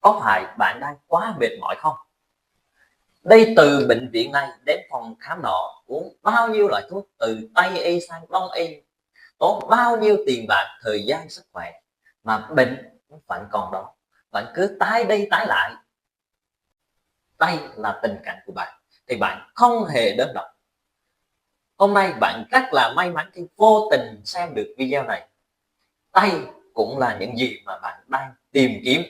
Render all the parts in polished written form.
Có phải bạn đang quá mệt mỏi không? Đi từ bệnh viện này đến phòng khám nọ, uống bao nhiêu loại thuốc từ Tây y sang Đông y, tốn bao nhiêu tiền bạc, thời gian, sức khỏe mà bệnh vẫn còn đó, vẫn cứ tái đi tái lại. Đây là tình cảnh của bạn thì bạn không hề đơn độc. Hôm nay bạn rất là may mắn khi vô tình xem được video này. Đây cũng là những gì mà bạn đang tìm kiếm.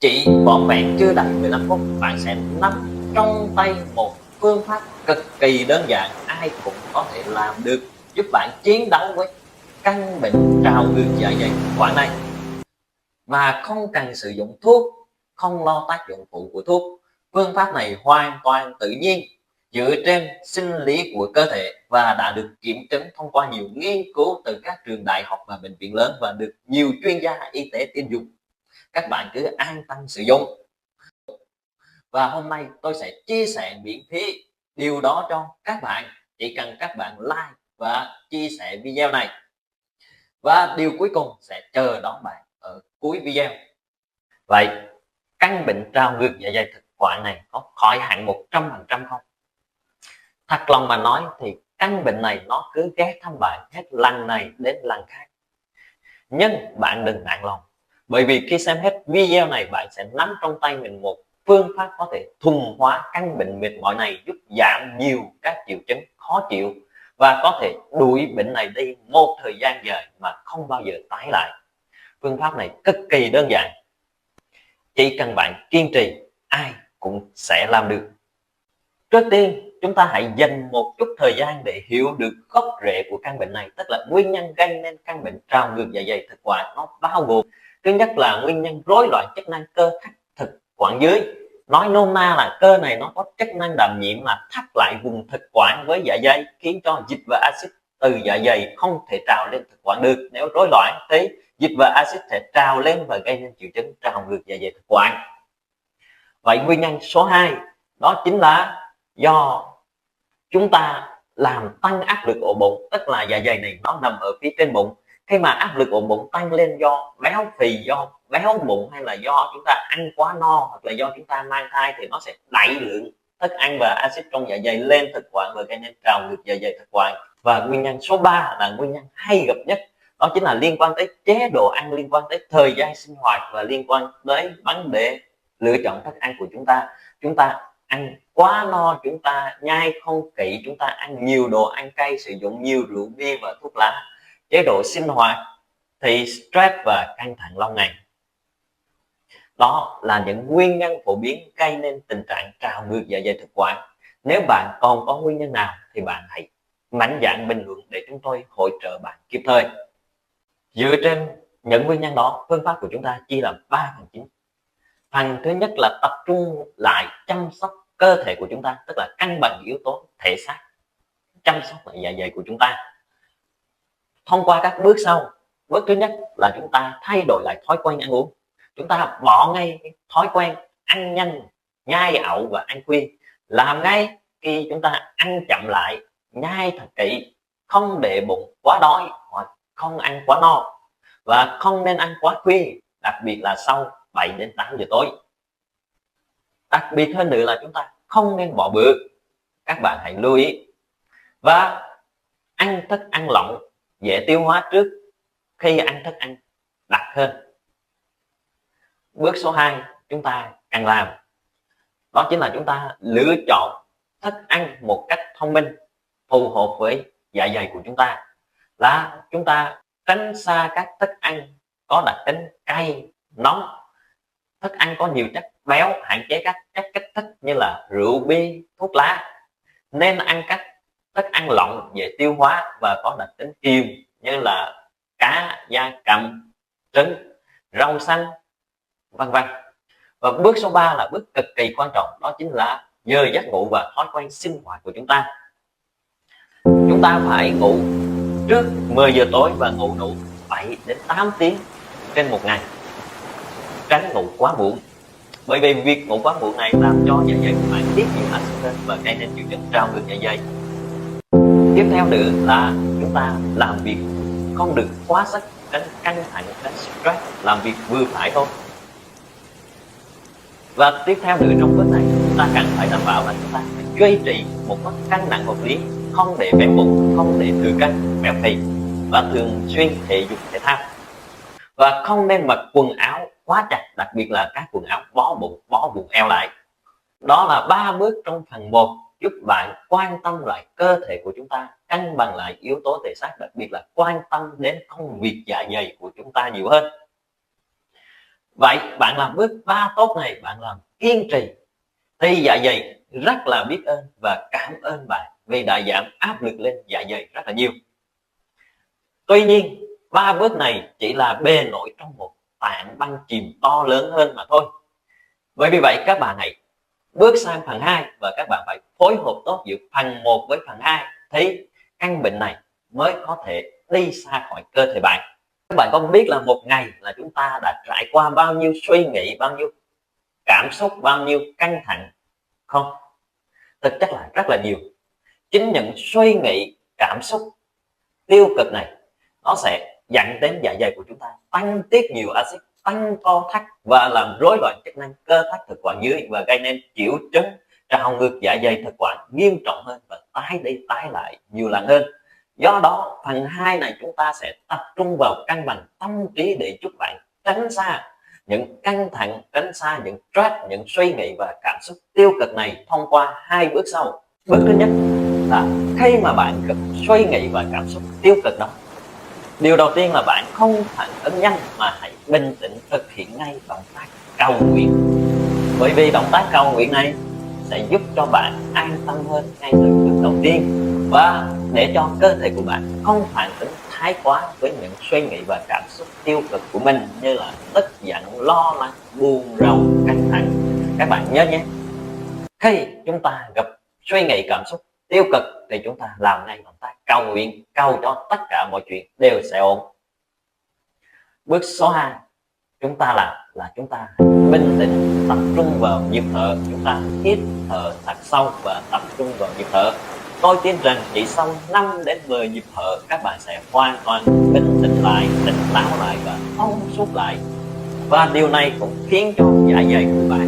Chỉ vỏn vẹn chưa đầy 15 phút, bạn sẽ nắm trong tay một phương pháp cực kỳ đơn giản, ai cũng có thể làm được, giúp bạn chiến đấu với căn bệnh trào ngược dạ dày thực quản này mà không cần sử dụng thuốc, không lo tác dụng phụ của thuốc. Phương pháp này hoàn toàn tự nhiên, dựa trên sinh lý của cơ thể và đã được kiểm chứng thông qua nhiều nghiên cứu từ các trường đại học và bệnh viện lớn và được nhiều chuyên gia y tế tin dùng. Các bạn cứ an tâm sử dụng. Và hôm nay tôi sẽ chia sẻ miễn phí điều đó cho các bạn. Chỉ cần các bạn like và chia sẻ video này. Và điều cuối cùng sẽ chờ đón bạn ở cuối video. Vậy căn bệnh trào ngược dạ dày thực quản này có khỏi hẳn 100% không? Thật lòng mà nói thì căn bệnh này nó cứ ghé thăm bạn hết lần này đến lần khác. Nhưng bạn đừng nản lòng, bởi vì khi xem hết video này bạn sẽ nắm trong tay mình một phương pháp có thể thuần hóa căn bệnh mệt mỏi này, giúp giảm nhiều các triệu chứng khó chịu và có thể đuổi bệnh này đi một thời gian dài mà không bao giờ tái lại. Phương pháp này cực kỳ đơn giản, chỉ cần bạn kiên trì, ai cũng sẽ làm được. Trước tiên, chúng ta hãy dành một chút thời gian để hiểu được gốc rễ của căn bệnh này, tức là nguyên nhân gây nên căn bệnh trào ngược dạ dày thực quản. Nó bao gồm, thứ nhất là nguyên nhân rối loạn chức năng cơ thắt thực quản dưới. Nói nôm na là cơ này nó có chức năng đảm nhiệm là thắt lại vùng thực quản với dạ dày, khiến cho dịch và axit từ dạ dày không thể trào lên thực quản được. Nếu rối loạn thì dịch và axit sẽ trào lên và gây nên triệu chứng trào ngược dạ dày thực quản. Vậy nguyên nhân số 2 đó chính là do chúng ta làm tăng áp lực ổ bụng, tức là dạ dày này nó nằm ở phía trên bụng. Khi mà áp lực ổ bụng tăng lên do béo phì, do béo bụng, hay là do chúng ta ăn quá no, hoặc là do chúng ta mang thai, thì nó sẽ đẩy lượng thức ăn và axit trong dạ dày lên thực quản và gây nên trào ngược dạ dày thực quản. Và nguyên nhân số 3 là nguyên nhân hay gặp nhất, đó chính là liên quan tới chế độ ăn, liên quan tới thời gian sinh hoạt và liên quan tới vấn đề lựa chọn thức ăn của chúng ta. Chúng ta ăn quá no, chúng ta nhai không kỹ, chúng ta ăn nhiều đồ ăn cay, sử dụng nhiều rượu bia và thuốc lá, chế độ sinh hoạt thì stress và căng thẳng lâu ngày. Đó là những nguyên nhân phổ biến gây nên tình trạng trào ngược dạ dày thực quản. Nếu bạn còn có nguyên nhân nào thì bạn hãy mạnh dạn bình luận để chúng tôi hỗ trợ bạn kịp thời. Dựa trên những nguyên nhân đó, phương pháp của chúng ta chia làm 3 phần chính. Phần thứ nhất là tập trung lại chăm sóc cơ thể của chúng ta, tức là cân bằng yếu tố thể xác, chăm sóc lại dạ dày của chúng ta thông qua các bước sau. Bước thứ nhất là chúng ta thay đổi lại thói quen ăn uống. Chúng ta bỏ ngay cái thói quen ăn nhanh, nhai ẩu và ăn khuya. Làm ngay khi chúng ta ăn chậm lại, nhai thật kỹ, không để bụng quá đói hoặc không ăn quá no, và không nên ăn quá khuya, đặc biệt là sau 7 đến 8 giờ tối. Đặc biệt hơn nữa là chúng ta không nên bỏ bữa, các bạn hãy lưu ý. Và ăn thức ăn lỏng, dễ tiêu hóa trước khi ăn thức ăn đặc hơn. Bước số 2 chúng ta cần làm, đó chính là chúng ta lựa chọn thức ăn một cách thông minh, phù hợp với dạ dày của chúng ta. Là chúng ta tránh xa các thức ăn có đặc tính cay, nóng, thức ăn có nhiều chất béo, hạn chế các chất kích thích như là rượu bia, thuốc lá. Nên ăn các thức ăn lỏng, dễ tiêu hóa và có đặc tính kiềm như là cá, da cầm, trứng, rau xanh, vân vân. Và bước số 3 là bước cực kỳ quan trọng, đó chính là giờ giấc ngủ và thói quen sinh hoạt của chúng ta. Chúng ta phải ngủ trước 10 giờ tối và ngủ đủ 7 đến 8 tiếng trên một ngày, tránh ngủ quá muộn, bởi vì việc ngủ quá muộn này làm cho dạ dày của bạn tiết nhiều axit lên và gây nên triệu chứng trào ngược dạ dày. Tiếp theo nữa là chúng ta làm việc không được quá sức, tránh căng thẳng, tránh stress, làm việc vừa phải thôi. Và tiếp theo nữa, trong bước này chúng ta cần phải đảm bảo là chúng ta phải duy trì một mức cân nặng hợp lý, không để béo bụng, không để thừa cân béo phì, và thường xuyên thể dục thể thao, và không nên mặc quần áo quá chặt, đặc biệt là các quần áo bó bụng, bó vùng eo lại. Đó là 3 bước trong phần 1 giúp bạn quan tâm lại cơ thể của chúng ta, cân bằng lại yếu tố thể xác, đặc biệt là quan tâm đến công việc dạ dày của chúng ta nhiều hơn. Vậy bạn làm bước 3 tốt này, bạn làm kiên trì, thì dạ dày rất là biết ơn và cảm ơn bạn vì đã giảm áp lực lên dạ dày rất là nhiều. Tuy nhiên, 3 bước này chỉ là bề nổi trong một tảng băng chìm to lớn hơn mà thôi. Bởi vì vậy các bạn hãy bước sang phần 2 và các bạn phải phối hợp tốt giữa phần 1 với phần 2 thì căn bệnh này mới có thể đi xa khỏi cơ thể bạn. Các bạn có biết là một ngày là chúng ta đã trải qua bao nhiêu suy nghĩ, bao nhiêu cảm xúc, bao nhiêu căng thẳng không? Thực chất là rất là nhiều. Chính những suy nghĩ, cảm xúc tiêu cực này nó sẽ dẫn đến dạ dày của chúng ta tăng tiết nhiều axit, tăng co thắt và làm rối loạn chức năng cơ thắt thực quản dưới, và gây nên triệu chứng trào ngược dạ dày thực quản nghiêm trọng hơn và tái đi tái lại nhiều lần hơn. Do đó phần 2 này chúng ta sẽ tập trung vào cân bằng tâm trí để giúp bạn tránh xa những căng thẳng, tránh xa những stress, những suy nghĩ và cảm xúc tiêu cực này thông qua 2 bước sau. Bước thứ nhất là khi mà bạn gặp suy nghĩ và cảm xúc tiêu cực đó, điều đầu tiên là bạn không phản ứng nhanh mà hãy bình tĩnh thực hiện ngay động tác cầu nguyện. Bởi vì động tác cầu nguyện này sẽ giúp cho bạn an tâm hơn ngay từ bước đầu tiên, và để cho cơ thể của bạn không phản ứng thái quá với những suy nghĩ và cảm xúc tiêu cực của mình, như là tức giận, lo lắng, buồn rầu, căng thẳng. Các bạn nhớ nhé, khi chúng ta gặp suy nghĩ cảm xúc tiêu cực thì chúng ta làm ngay động tác cầu nguyện, cầu cho tất cả mọi chuyện đều sẽ ổn. Bước số 2 chúng ta là chúng ta bình tĩnh, tập trung vào nhịp thở. Chúng ta hít thở thật sâu và tập trung vào nhịp thở. Tôi tin rằng chỉ sau 5 đến 10 nhịp thở các bạn sẽ hoàn toàn bình tĩnh lại, tỉnh táo lại và thông suốt lại. Và điều này cũng khiến cho dạ dày của bạn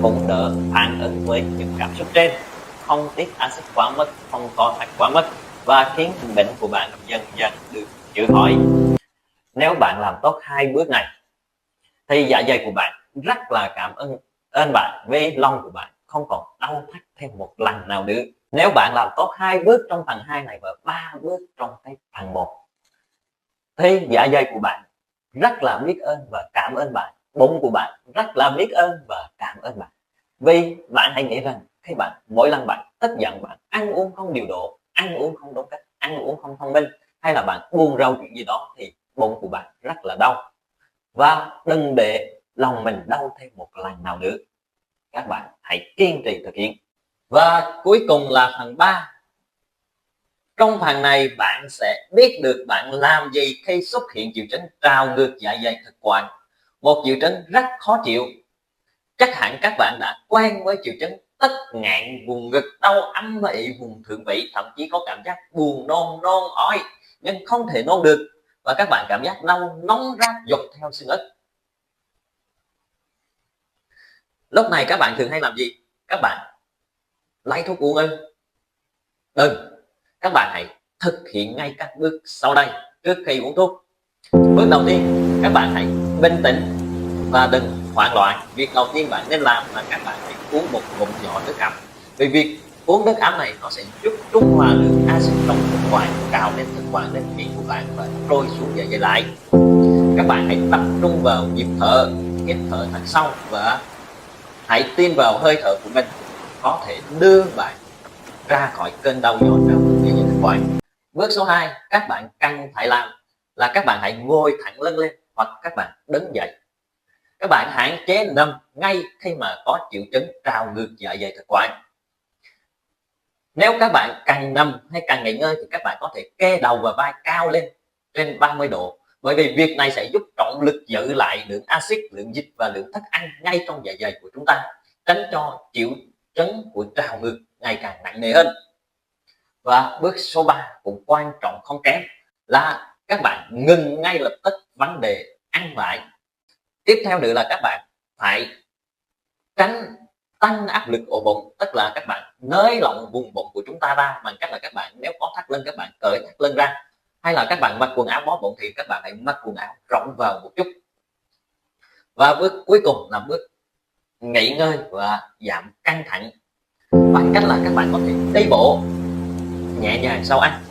cũng đỡ phản ứng với những cảm xúc trên, không tiết axit quá mức, không co thắt quá mức, và khiến bệnh của bạn dần dần được chữa khỏi. Nếu bạn làm tốt 2 bước này thì dạ dày của bạn rất là cảm ơn bạn vì lòng của bạn không còn đau thắt thêm một lần nào nữa. Nếu bạn làm tốt 2 bước trong phần 2 này và 3 bước trong cái phần 1 thì dạ dày của bạn rất là biết ơn và cảm ơn bạn, bụng của bạn rất là biết ơn và cảm ơn bạn. Vì bạn hãy nghĩ rằng khi mỗi lần bạn tức giận, bạn ăn uống không điều độ, ăn uống không đúng cách, ăn uống không thông minh, hay là bạn buồn rầu chuyện gì đó thì bụng của bạn rất là đau, và đừng để lòng mình đau thêm một lần nào nữa. Các bạn hãy kiên trì thực hiện. Và cuối cùng là phần 3. Trong phần này bạn sẽ biết được bạn làm gì khi xuất hiện triệu chứng trào ngược dạ dày thực quản, một triệu chứng rất khó chịu. Chắc hẳn các bạn đã quen với triệu chứng tức nghẹn vùng ngực, đau âm ỉ vùng thượng vị, thậm chí có cảm giác buồn nôn, nôn ói nhưng không thể nôn được, và các bạn cảm giác đau nóng rát dọc theo xương ức. Lúc này các bạn thường hay làm gì? Các bạn lấy thuốc uống ư? Đừng, các bạn hãy thực hiện ngay các bước sau đây trước khi uống thuốc. Bước đầu tiên, các bạn hãy bình tĩnh và đừng hoảng loạn. Việc đầu tiên bạn nên làm là các bạn hãy uống một ngụm nhỏ nước ấm. Vì việc uống nước ấm này nó sẽ giúp trung hòa lượng axit trong thực quản cao lên thực quản, lên miệng của bạn và trôi xuống dạ dày lại. Các bạn hãy tập trung vào nhịp thở, hít thở thật sâu và hãy tin vào hơi thở của mình có thể đưa bạn ra khỏi cơn đau do trào ngược dạ dày thực quản. Bước số 2 các bạn cần phải làm là các bạn hãy ngồi thẳng lưng lên hoặc các bạn đứng dậy. Các bạn hạn chế nằm ngay khi mà có triệu chứng trào ngược dạ dày thực quản. Nếu các bạn cần nằm hay cần nghỉ ngơi thì các bạn có thể kê đầu và vai cao lên trên 30 độ, bởi vì việc này sẽ giúp trọng lực giữ lại lượng axit, lượng dịch và lượng thức ăn ngay trong dạ dày của chúng ta, tránh cho triệu chứng của trào ngược ngày càng nặng nề hơn. Và bước số 3 cũng quan trọng không kém là các bạn ngừng ngay lập tức vấn đề ăn lại. Tiếp theo nữa là các bạn phải tránh tăng áp lực ổ bụng, tức là các bạn nới lỏng vùng bụng của chúng ta ra bằng cách là các bạn nếu có thắt lưng các bạn cởi thắt lưng ra, hay là các bạn mặc quần áo bó bụng thì các bạn hãy mặc quần áo rộng vào một chút. Và bước cuối cùng là bước nghỉ ngơi và giảm căng thẳng bằng cách là các bạn có thể đi bộ nhẹ nhàng sau ăn,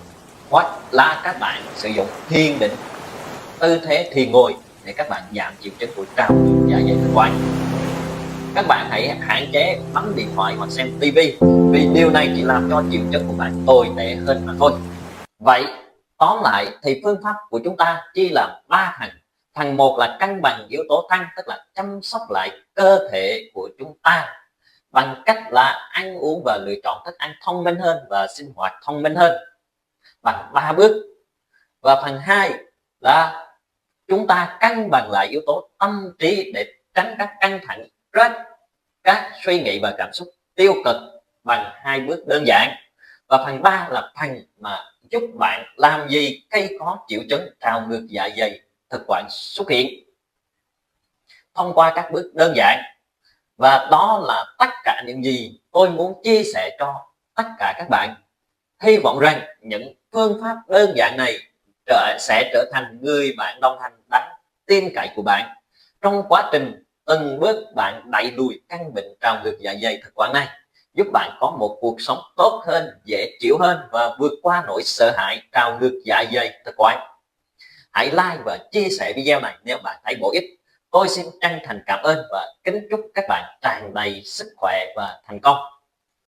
hoặc là các bạn sử dụng thiền định, tư thế thiền ngồi để các bạn giảm triệu chứng của trào ngược dạ dày thực quản. Các bạn hãy hạn chế bấm điện thoại hoặc xem tivi, vì điều này chỉ làm cho triệu chứng của bạn tồi tệ hơn mà thôi. Vậy tóm lại thì phương pháp của chúng ta chia làm 3 phần. Phần 1 là cân bằng yếu tố tăng, tức là chăm sóc lại cơ thể của chúng ta bằng cách là ăn uống và lựa chọn thức ăn thông minh hơn và sinh hoạt thông minh hơn bằng 3 bước. Và phần 2 là chúng ta cân bằng lại yếu tố tâm trí để tránh các căng thẳng, stress, các suy nghĩ và cảm xúc tiêu cực bằng 2 bước đơn giản. Và phần 3 là phần mà giúp bạn làm gì khi có triệu chứng trào ngược dạ dày thực quản xuất hiện thông qua các bước đơn giản. Và đó là tất cả những gì tôi muốn chia sẻ cho tất cả các bạn. Hy vọng rằng những phương pháp đơn giản này sẽ trở thành người bạn đồng hành đáng tin cậy của bạn trong quá trình từng bước bạn đẩy lùi căn bệnh trào ngược dạ dày thực quản này, giúp bạn có một cuộc sống tốt hơn, dễ chịu hơn và vượt qua nỗi sợ hãi trào ngược dạ dày thực quản. Hãy like và chia sẻ video này nếu bạn thấy bổ ích. Tôi xin chân thành cảm ơn và kính chúc các bạn tràn đầy sức khỏe và thành công.